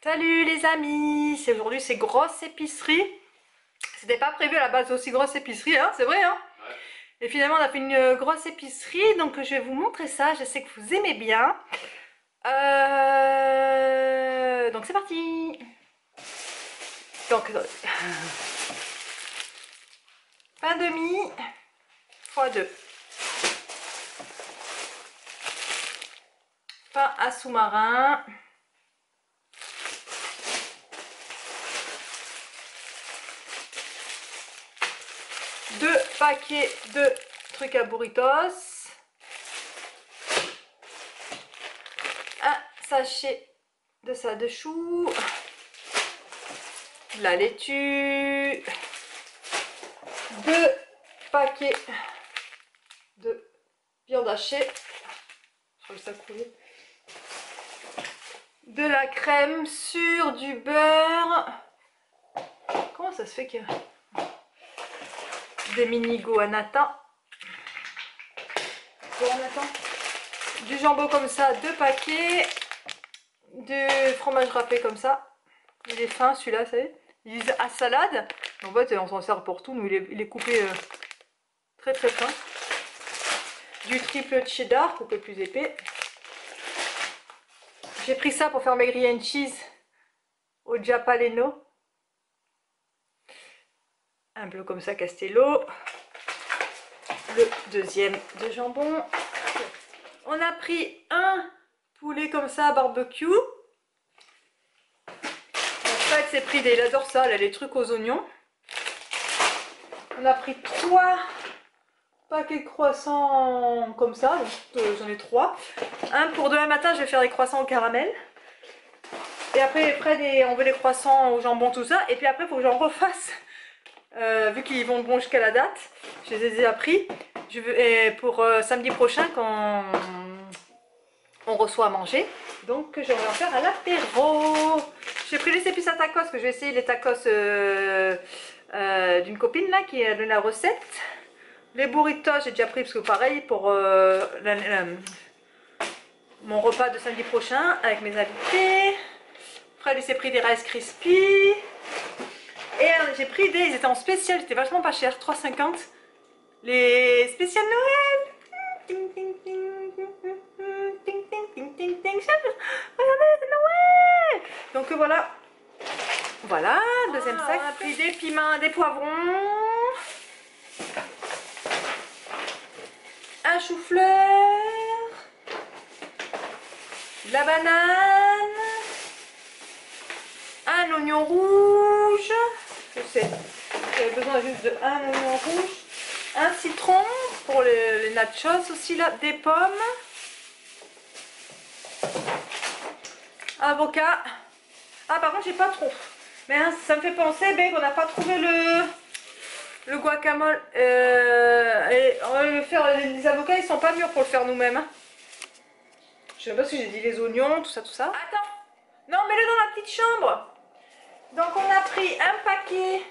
Salut les amis, aujourd'hui c'est grosse épicerie. C'était pas prévu à la base aussi grosse épicerie, hein, c'est vrai, hein. Ouais. Et finalement on a fait une grosse épicerie, donc je vais vous montrer ça, je sais que vous aimez bien. Donc c'est parti. Donc pain de mie x2. Pain à sous-marin. Deux paquets de trucs à burritos. Un sachet de ça de choux. De la laitue. Deux paquets de viande hachée. Je crois que ça coulait. De la crème sur du beurre. Comment ça se fait que... Des mini gohanata. Du jambon comme ça, 2 paquets. Du fromage râpé comme ça. Il est fin celui-là, vous savez. Ils disent à salade. En fait, on s'en sert pour tout. Nous, il est coupé très très fin. Du triple cheddar, coupé plus épais. J'ai pris ça pour faire mes grilled and cheese au Giapaleno. Un bleu comme ça, Castello. Le deuxième de jambon. On a pris un poulet comme ça, barbecue. En fait, c'est pris des... Il adore ça, là, les trucs aux oignons. On a pris 3 paquets de croissants comme ça. J'en ai 3. Un pour demain matin, je vais faire des croissants au caramel. Et après, on veut les croissants au jambon, tout ça. Et puis après, il faut que j'en refasse. Vu qu'ils vont bon jusqu'à la date, je les ai déjà pris. Et pour samedi prochain, quand on reçoit à manger, donc je vais en faire à l'apéro. J'ai pris les épices à tacos, que je vais essayer les tacos d'une copine là qui a donné la recette. Les burritos, j'ai déjà pris parce que pareil pour mon repas de samedi prochain avec mes invités. Après, elle s'est pris des Rice Krispies. Et j'ai pris des, ils étaient en spécial, c'était vachement pas cher, 3,50. Les spéciales Noël. Ting, ting, ting, ting, ting, ting, ting, ting, ting. Regardez, c'est Noël. Donc voilà. Voilà, deuxième sac. On a pris des piments, des poivrons. Un chou-fleur. De la banane. Un oignon rouge. Je sais, j'avais besoin juste de un oignon rouge, un citron pour les nachos aussi là, des pommes, avocat. Ah par contre j'ai pas trop, mais hein, ça me fait penser ben, qu'on n'a pas trouvé le guacamole. Et on va le faire, les avocats ils sont pas mûrs pour le faire nous-mêmes. Hein. Je sais pas si j'ai dit les oignons, tout ça, tout ça. Attends, non mets-le dans la petite chambre. Donc on a pris un paquet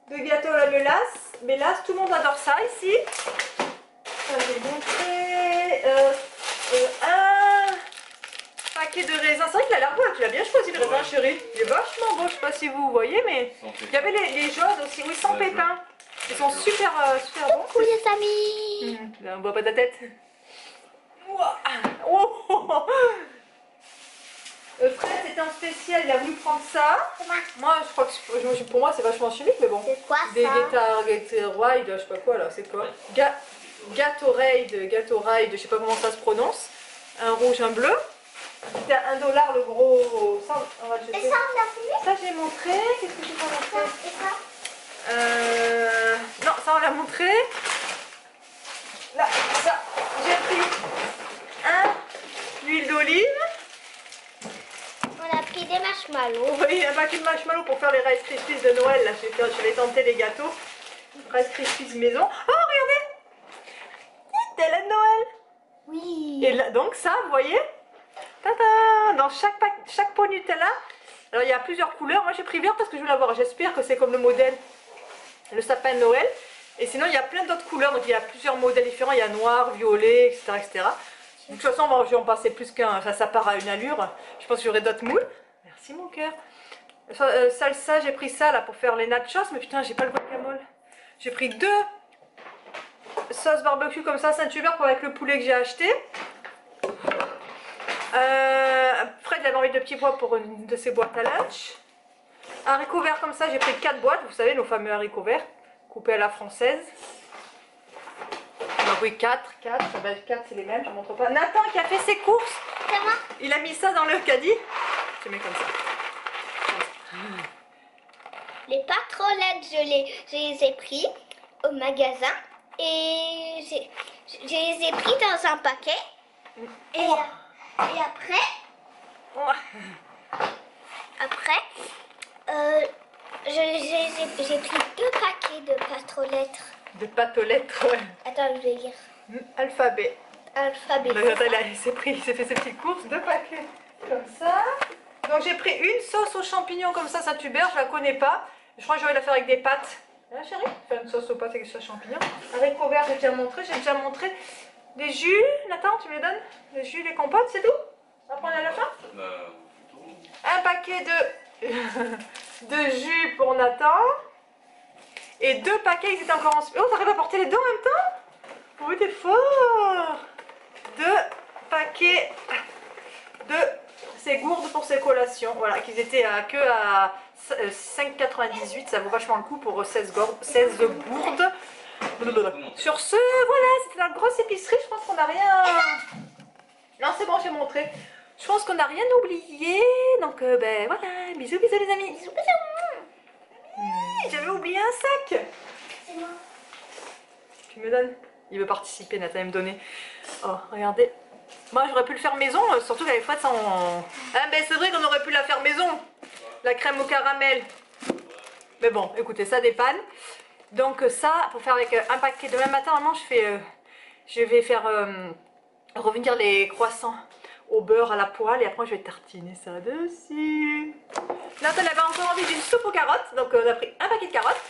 de gâteaux à la mélasse, tout le monde adore ça ici. Je vais montrer un paquet de raisins. C'est vrai qu'il a l'air beau, tu as bien choisi le raisin chéri. Il est vachement beau, je sais pas si vous voyez, mais il y avait les jaunes aussi, oui, sans pépins. Ils sont super, super bons. Coucou les amis. On voit pas ta tête. Oh. Fred c'était en spécial, il a voulu prendre ça. Moi je crois que pour moi c'est vachement chimique mais bon. C'est quoi ça? Des Gatorade, je sais pas quoi là, c'est quoi? Gatorade, je sais pas comment ça se prononce. Un rouge, un bleu. C'était à $1 le gros. Ça on va le jeter. Et ça on l'a fumé? Ça j'ai montré. Qu'est-ce que j'ai pas montré? Et ça? Non, ça on l'a montré. Là, ça, j'ai pris l'huile d'olive. On a pris des marshmallows. Oui, un paquet de marshmallows pour faire les Rice Krispies de Noël. Là, je vais tenter les gâteaux. Rice Krispies maison. Oh, regardez! C'est la de Noël. Oui. Et là, donc ça, vous voyez? Tada! Dans chaque pot Nutella. Alors, il y a plusieurs couleurs. Moi, j'ai pris vert parce que je veux l'avoir. J'espère que c'est comme le modèle, le sapin de Noël. Et sinon, il y a plein d'autres couleurs. Donc, il y a plusieurs modèles différents. Il y a noir, violet, etc., etc. De toute façon, je vais en passer plus qu'un. Ça part à une allure. Je pense que j'aurai d'autres moules. Merci mon cœur. Salsa, j'ai pris ça là pour faire les nachos, mais putain, j'ai pas le guacamole. J'ai pris 2 sauces barbecue comme ça, Saint-Hubert, pour avec le poulet que j'ai acheté. Fred avait envie de petits pois pour une de ses boîtes à lunch. Haricots verts comme ça, j'ai pris 4 boîtes, vous savez, nos fameux haricots verts, coupés à la française. Donc oui, 4, c'est les mêmes, je ne montre pas. Nathan qui a fait ses courses, il a mis ça dans le caddie. Je mets comme ça. Les pâtrolettes, je les ai pris au magasin et je les ai pris dans un paquet. Et après, j'ai pris 2 paquets de pâtrolettes. De pâtelettes, ouais. Attends, je vais lire. Alphabet. Alphabet. Il s'est fait ses petites courses, 2 paquets comme ça. Donc j'ai pris une sauce aux champignons comme ça, Saint-Hubert, je la connais pas. Je crois que je vais la faire avec des pâtes. Hein, chérie, faire une sauce aux pâtes avec des sauces champignons. Haricots verts, j'ai déjà montré. Des jus, Nathan, tu me les donnes? Les jus, les compotes, c'est tout? On va prendre à la fin? Un paquet de jus pour Nathan. Et 2 paquets, ils étaient encore en... Oh, t'arrives à porter les deux en même temps? Oui, t'es fort. 2 paquets de ces gourdes pour ses collations. Voilà, qu'ils étaient que à 5,98. Ça vaut vachement le coup pour 16 gourdes. Sur ce, voilà, c'était la grosse épicerie. Je pense qu'on n'a rien... Non, c'est bon, j'ai montré. Je pense qu'on n'a rien oublié. Donc, ben voilà, bisous, bisous les amis. Bisous, bisous. J'avais oublié un sac. C'est moi. Tu me donnes? Il veut participer, Nathan, il me donner. Oh, regardez. Moi, j'aurais pu le faire maison, surtout qu'avec Fred, ça on... Ah, ben c'est vrai qu'on aurait pu la faire maison. La crème au caramel. Mais bon, écoutez, ça dépanne. Donc ça, pour faire avec un paquet. Demain matin, vraiment, je vais faire revenir les croissants au beurre à la poêle. Et après, je vais tartiner ça dessus. Nathan avait encore envie d'une soupe aux carottes. Donc on a pris un paquet de carottes.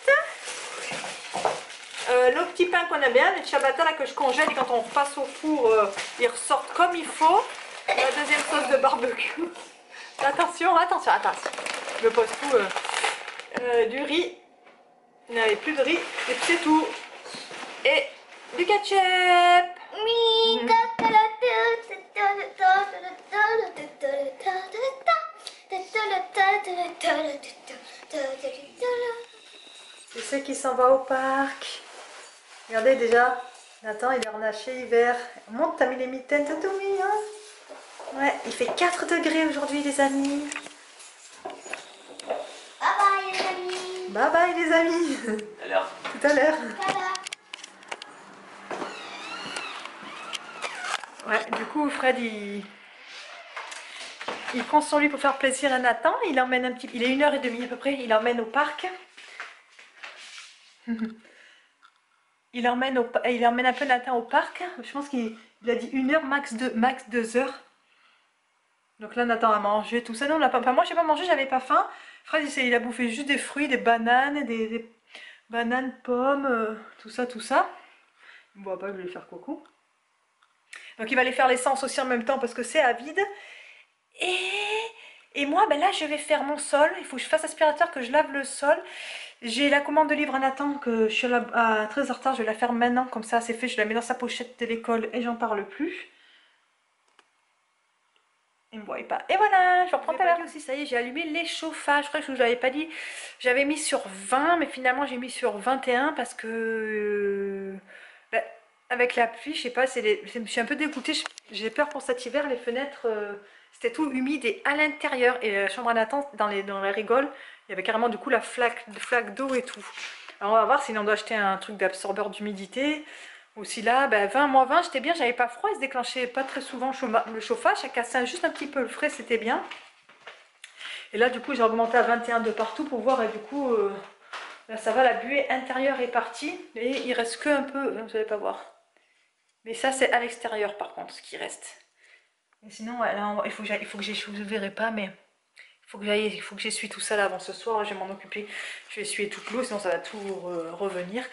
Le petit pain qu'on a bien, les ciabatta là que je congèle et quand on repasse au four, ils ressortent comme il faut. La deuxième sauce de barbecue. Attention. Je me pose tout. Du riz. Il n'y avait plus de riz, et puis c'est tout. Et du ketchup. Oui. C'est ce qui s'en va au parc. Regardez déjà, Nathan il est renaché hiver. Monte, t'as mis les mitaines, t'as tout mis, hein? Ouais, il fait 4 degrés aujourd'hui les amis. Bye bye les amis. Bye bye les amis. Tout à l'heure. Ouais, du coup Fred il prend sur lui pour faire plaisir à Nathan. Il emmène un petit... Il est 1h30 à peu près, il l'emmène au parc. Il emmène un peu Nathan au parc. Je pense qu'il a dit 1h, max 2 heures. Donc là Nathan a mangé tout ça. Non, on l'a pas... Enfin, moi j'ai pas mangé, j'avais pas faim. Fred il a bouffé juste des fruits, des bananes, des bananes, pommes, tout ça. Il ne boit pas, je vais lui faire coucou. Donc il va aller faire l'essence aussi en même temps parce que c'est à vide. Et moi, ben là, je vais faire mon sol. Il faut que je fasse aspirateur, que je lave le sol. J'ai la commande de livre à Nathan, que je suis à très en retard. Je vais la faire maintenant, comme ça, c'est fait. Je la mets dans sa pochette de l'école et j'en parle plus. Il ne me voit pas. Et voilà, je reprends tout à l'heure aussi. Ça y est, j'ai allumé les chauffages. Je crois que je vous l'avais pas dit. J'avais mis sur 20, mais finalement, j'ai mis sur 21 parce que... ben, avec la pluie, je sais pas, je suis un peu dégoûtée. J'ai peur pour cet hiver, les fenêtres... C'était tout humide et à l'intérieur. Et la chambre à Nathan, dans les rigoles, il y avait carrément du coup la flaque d'eau et tout. Alors on va voir si on doit acheter un truc d'absorbeur d'humidité. Ou si là, ben 20, moins 20, j'étais bien, j'avais pas froid. Il se déclenchait pas très souvent le chauffage. Ça cassait juste un petit peu le frais, c'était bien. Et là du coup j'ai augmenté à 21 de partout pour voir. Et du coup, là ça va, la buée intérieure est partie. Et il reste que un peu, vous n'allez pas voir. Mais ça c'est à l'extérieur par contre, ce qui reste. Et sinon, là, il faut que j'essuie, vous ne verrez pas, mais il faut que j'essuie tout ça là avant ce soir. Je vais m'en occuper. Je vais essuyer toute l'eau, sinon ça va tout revenir.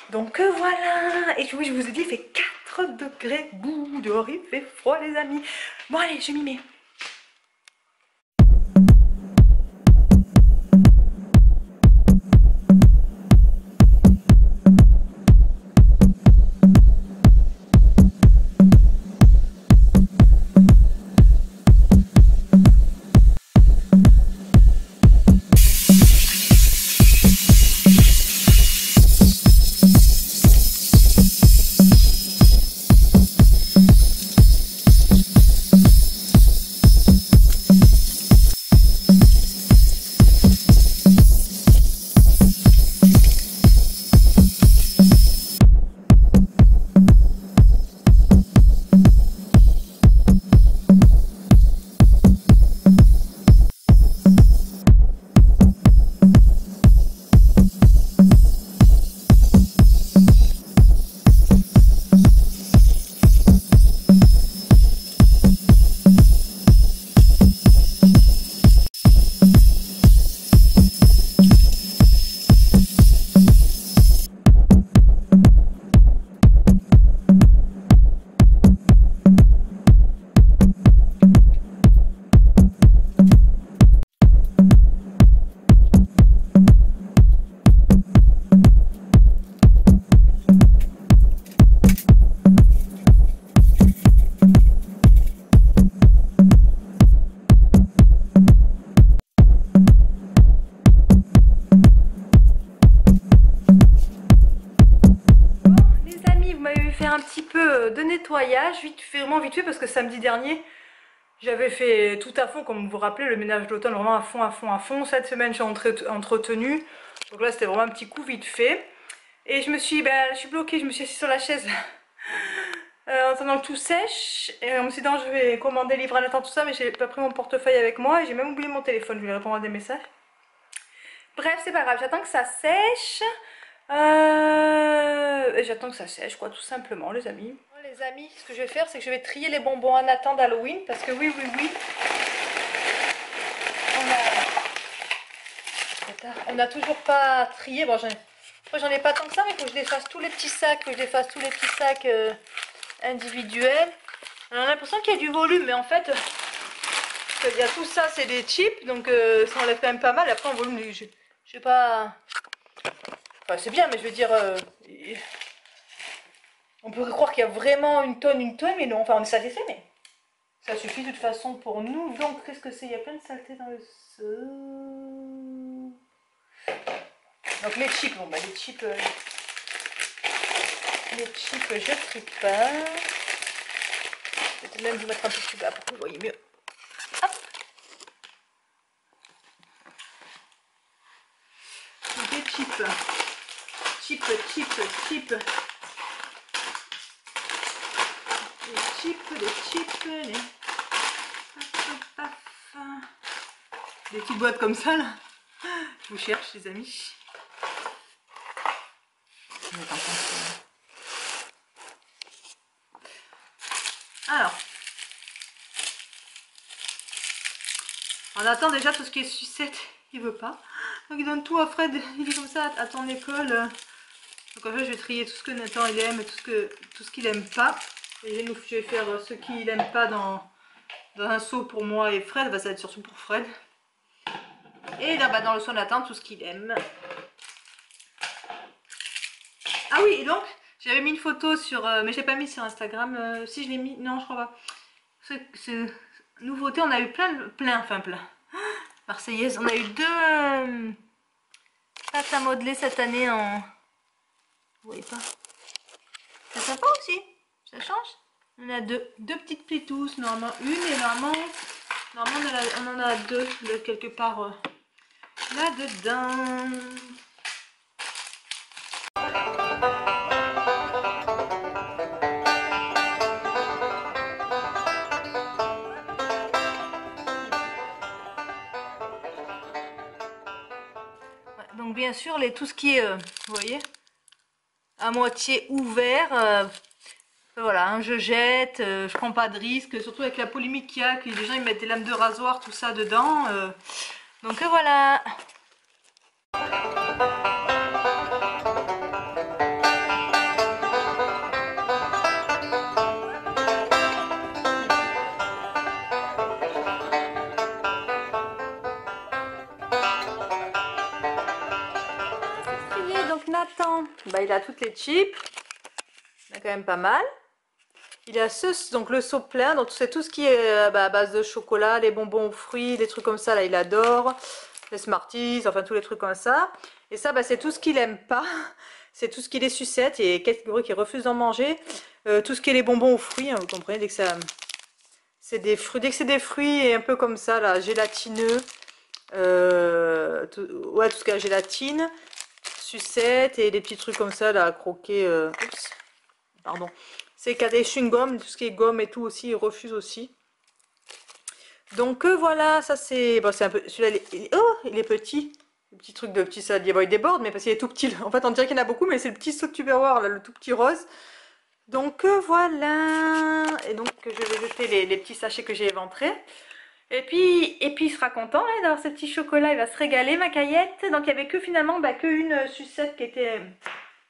Donc voilà. Et oui, je vous ai dit, il fait 4 degrés. Bouh, dehors, il fait froid, les amis. Bon, allez, je m'y mets. de nettoyage, vite fait, vraiment vite fait, parce que samedi dernier, j'avais fait tout à fond, comme vous vous rappelez, le ménage d'automne, vraiment à fond, à fond, à fond. Cette semaine, j'ai entretenu. Donc là, c'était vraiment un petit coup vite fait. Et je suis bloquée, je me suis assise sur la chaise en attendant que tout sèche. Et on me s'est dit, non, je vais commander, livrer en attendant tout ça, mais j'ai pas pris mon portefeuille avec moi. Et j'ai même oublié mon téléphone, je vais répondre à des messages. Bref, c'est pas grave, j'attends que ça sèche. J'attends que ça sèche, quoi, tout simplement, les amis. Les amis, ce que je vais faire, c'est que je vais trier les bonbons en attendant d'Halloween, parce que oui, on n'a toujours pas trié. Bon, j'en ai pas tant que ça, mais il faut que je défasse tous les petits sacs, individuels. On a l'impression qu'il y a du volume, mais en fait, il y a tout ça, c'est des chips, donc ça enlève quand même pas mal. Après, en volume, je sais pas. Enfin, c'est bien, mais je veux dire. On pourrait croire qu'il y a vraiment une tonne, mais non. Enfin, on est satisfait, mais ça suffit de toute façon pour nous. Donc, qu'est-ce que c'est? Il y a plein de saleté dans le seau. Donc, les chips, bon, bah, les chips, je trie pas. Je vais peut-être même vous mettre un peu plus bas pour que vous voyez mieux. Hop. Donc, les chips. Les chips, des petites boîtes comme ça là. Je vous cherche les amis. Alors, on attend déjà tout ce qui est sucette, il veut pas. Donc il donne tout à Fred, il dit comme ça à ton école. Donc en fait je vais trier tout ce que Nathan il aime et tout ce qu'il aime pas. Et je vais faire ce qu'il aime pas dans un seau pour moi et Fred, bah, ça va être surtout pour Fred. Et là, bah, dans le seau Nathan, tout ce qu'il aime. Ah oui, et donc j'avais mis une photo sur, mais je l'ai pas mis sur Instagram. Si je l'ai mis, non je crois pas. C'est nouveauté, on a eu plein. Marseillaise, on a eu deux pâtes à modeler cette année en. Vous voyez pas? C'est sympa aussi, ça change. On a deux petites plitousses, normalement une et normalement on en a deux de quelque part là-dedans. Donc bien sûr, tout ce qui est, vous voyez, à moitié ouvert, voilà, hein, je jette, je prends pas de risque, surtout avec la polémique qu'il y a, que les gens ils mettent des lames de rasoir, tout ça dedans. Donc voilà. Donc Nathan, bah, il a toutes les chips, il a quand même pas mal. Il a donc le seau plein, donc c'est tout ce qui est bah, à base de chocolat, les bonbons aux fruits, des trucs comme ça, là il adore. Les Smarties, enfin tous les trucs comme ça. Et ça, bah, c'est tout ce qu'il aime pas. C'est tout ce qui est sucette et catégorie qui refuse d'en manger. Tout ce qui est les bonbons aux fruits, hein, vous comprenez, dès que ça... C'est des fruits, dès que c'est des fruits et un peu comme ça, là, gélatineux. Ouais, tout ce qui est gélatine, sucette et des petits trucs comme ça, là, à croquer. Oups, pardon. C'est qu'il y a des chewing-gums, tout ce qui est gomme et tout aussi, il refuse aussi. Donc voilà, ça c'est... Bon, c'est un peu... Celui-là, il est petit. Le petit truc de petit saladier. Bon, il déborde, mais parce qu'il est tout petit. En fait, on dirait qu'il y en a beaucoup, mais c'est le petit seau de Tupperware, là, le tout petit rose. Donc voilà. Et donc, je vais jeter les petits sachets que j'ai éventrés. Et puis il sera content hein, d'avoir ce petit chocolat. Il va se régaler, ma caillette. Donc, il n'y avait que finalement, bah, qu'une sucette qui était...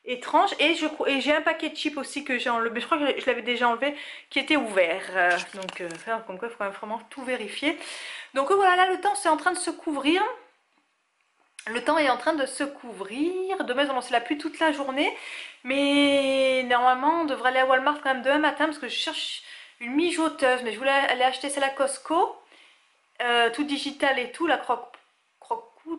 étrange et j'ai un paquet de chips aussi que j'ai enlevé, je crois que je l'avais déjà enlevé, qui était ouvert, donc comme quoi il faut quand même vraiment tout vérifier. Donc voilà, là le temps c'est en train de se couvrir, demain ils ont lancé la pluie toute la journée, mais normalement on devrait aller à Walmart quand même demain matin parce que je cherche une mijoteuse, mais je voulais aller acheter celle à Costco, tout digital et tout, la croque-pout,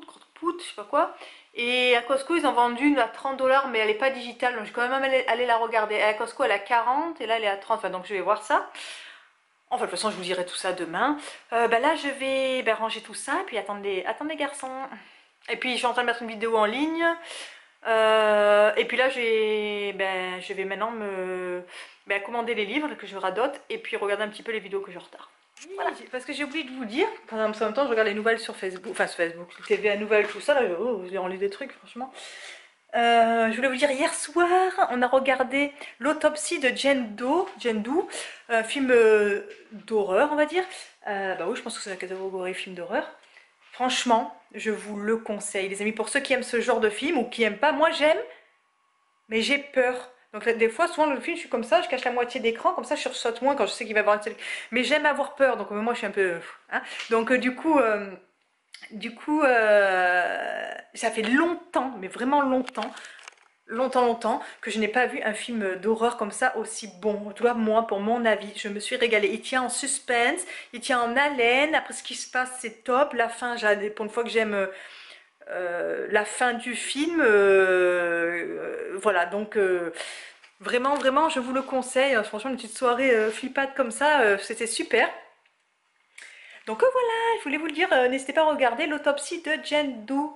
je sais pas quoi. Et à Costco, ils ont vendu une à 30 $, mais elle n'est pas digitale, donc je vais quand même aller la regarder. À Costco, elle est à 40 et là, elle est à 30, enfin, donc je vais voir ça. Enfin, de toute façon, je vous dirai tout ça demain. Là, je vais ranger tout ça et puis attendre les garçons. Et puis, je suis en train de mettre une vidéo en ligne. Et puis là, je vais maintenant commander les livres que je radote et puis regarder un petit peu les vidéos que je retarde. Voilà, parce que j'ai oublié de vous dire, en même temps, je regarde les nouvelles sur Facebook, enfin sur Facebook, TV à nouvelles, tout ça, là, j'ai enlevé des trucs, franchement. Je voulais vous dire, hier soir, on a regardé l'autopsie de Jane Doe, un film d'horreur, on va dire. Bah oui, je pense que c'est la catégorie film d'horreur. Franchement, je vous le conseille, les amis, pour ceux qui aiment ce genre de film ou qui aiment pas. Moi, j'aime, mais j'ai peur. Donc des fois, souvent le film, je suis comme ça, je cache la moitié d'écran, comme ça je sursaute moins quand je sais qu'il va y avoir une télé. Mais j'aime avoir peur, donc moi je suis un peu... Hein. Donc du coup, ça fait longtemps, mais vraiment longtemps, que je n'ai pas vu un film d'horreur comme ça aussi bon. En tout cas, moi, pour mon avis, je me suis régalée. Il tient en suspense, il tient en haleine. Après, ce qui se passe, c'est top. La fin, pour une fois que j'aime la fin du film. Voilà, donc vraiment, je vous le conseille. Franchement, une petite soirée flippade comme ça, c'était super. Donc voilà, je voulais vous le dire, n'hésitez pas à regarder l'autopsie de Jane Doe,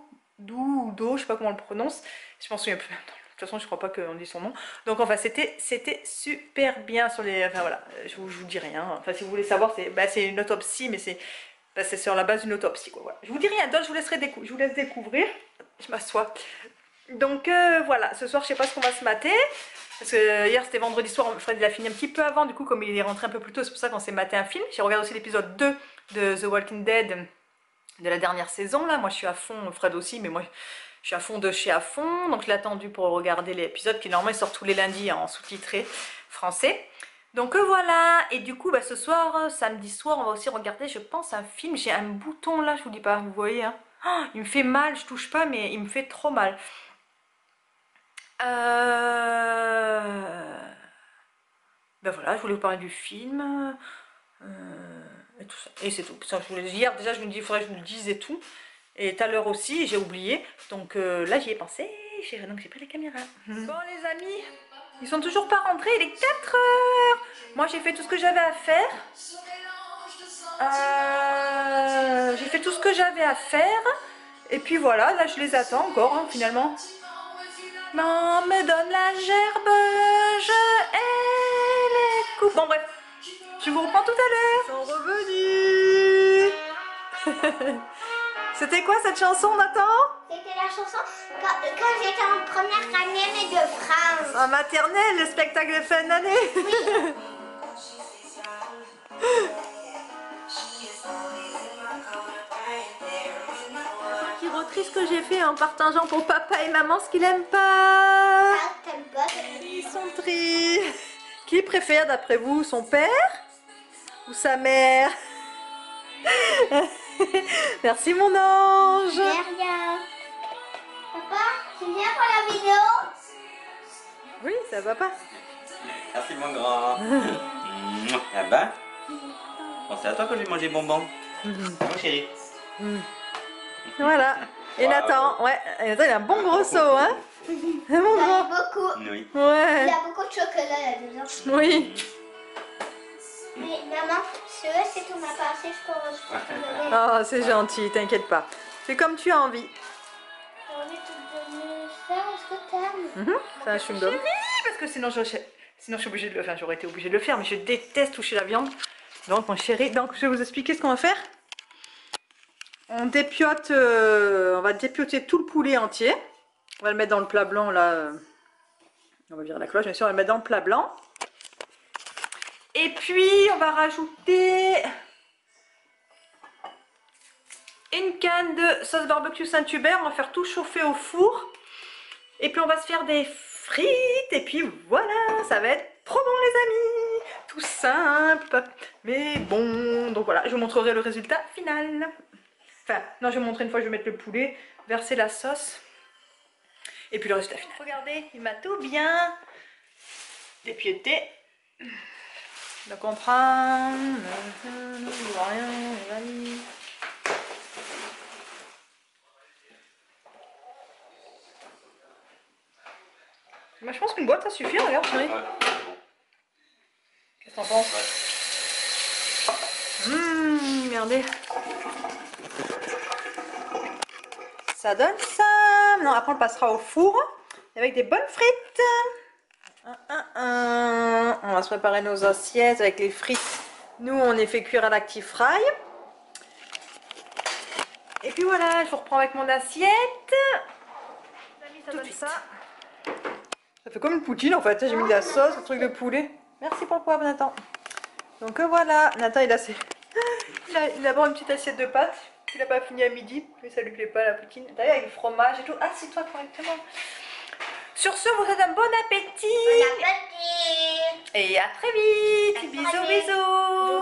je sais pas comment on le prononce, je m'en souviens plus. De toute façon, je crois pas qu'on dit son nom. Donc enfin, c'était super bien sur les... Enfin voilà, je vous dis rien. Enfin, si vous voulez savoir, c'est une autopsie, mais c'est sur la base d'une autopsie, quoi. Voilà. Je vous dis rien d'autre, je vous laisse découvrir. Je m'assois. Donc voilà, ce soir, je sais pas ce qu'on va se mater. Parce que hier c'était vendredi soir, Fred il a fini un petit peu avant, du coup comme il est rentré un peu plus tôt, c'est pour ça qu'on s'est maté un film. J'ai regardé aussi l'épisode 2 de The Walking Dead de la dernière saison là. Moi je suis à fond, Fred aussi, mais moi je suis à fond de chez à fond. Donc je l'ai attendu pour regarder l'épisode qui normalement il sort tous les lundis en sous-titré français. Donc voilà, et du coup ce soir, samedi soir, on va aussi regarder je pense un film. J'ai un bouton là, je vous dis pas, vous voyez hein. Oh, il me fait mal, je touche pas mais il me fait trop mal. Ben voilà, je voulais vous parler du film. Et tout ça. Et c'est tout. Ça, je voulais hier, déjà, je me dis, il faudrait que je vous le dise et tout. Et tout à l'heure aussi, j'ai oublié. Donc là, j'y ai pensé. Donc j'ai pris la caméra. Bon, les amis, ils sont toujours pas rentrés. Il est 4 h. Moi, j'ai fait tout ce que j'avais à faire. J'ai fait tout ce que j'avais à faire. Et puis voilà, là, je les attends encore, hein, finalement. Non, me donne la gerbe, je hais les coups. Bon, bref, je vous reprends tout à l'heure. Ils sont revenus. C'était quoi cette chanson, Nathan? C'était la chanson quand j'étais en première année de France. En maternelle, le spectacle de fin d'année. Oui. Ce que j'ai fait en partageant pour papa et maman ce qu'il aime pas. Ah, t'aimes pas? Ils sont tristes. Qui préfère d'après vous, son père ou sa mère? Merci mon ange. De rien. Papa, tu viens pour la vidéo? Oui, ça va pas. Merci mon grand. Ah bah, bon, c'est à toi que je vais manger bonbons. Mon chéri. Voilà. Et Wow. Nathan, ouais, et Nathan, il a un bon gros seau, hein. Mon Il y grand. a beaucoup. Oui. Ouais. Il y a beaucoup de chocolat là-dedans. Oui. Mais maman, celui-là c'est tout ma part, je peux te donner. Oh, c'est gentil, t'inquiète pas. C'est comme tu as envie. J'ai envie de te donner ça, est-ce que t'aimes? C'est un chewing-gum. Parce que sinon je suis obligée de le faire. J'aurais été obligée de le faire, mais je déteste toucher la viande. Donc mon chéri, donc je vais vous expliquer ce qu'on va faire. On dépiote, on va dépioter tout le poulet entier. On va le mettre dans le plat blanc là. On va virer la cloche, bien sûr, on va le mettre dans le plat blanc. Et puis on va rajouter une canne de sauce barbecue Saint-Hubert. On va faire tout chauffer au four. Et puis on va se faire des frites. Et puis voilà, ça va être trop bon les amis. Tout simple, mais bon. Donc voilà, je vous montrerai le résultat final. Enfin, non, je vais vous montrer une fois, je vais mettre le poulet, verser la sauce. Et puis le résultat final. Regardez, il m'a tout bien dépioté. Donc on prend... Moi, je pense qu'une boîte ça suffit, regarde chérie. Ouais, c'est bon. Qu'est-ce que t'en penses? Regardez. Ça donne ça. Non, après on le passera au four avec des bonnes frites. On va se préparer nos assiettes avec les frites. Nous, on les fait cuire à l'Active Fry. Et puis voilà, je vous reprends avec mon assiette. Ça donne ça. Ça fait comme une poutine en fait. J'ai mis de la sauce, un truc de poulet. Merci pour le poivre, Nathan. Donc voilà, Nathan il a ses... il a d'abord une petite assiette de pâtes. Il n'a pas fini à midi, mais ça lui plaît pas la poutine. D'ailleurs avec du fromage et tout. Assieds-toi correctement. Sur ce, on vous souhaite un bon appétit. Bon appétit. Et à très vite. Bisous, bisous. Bisous.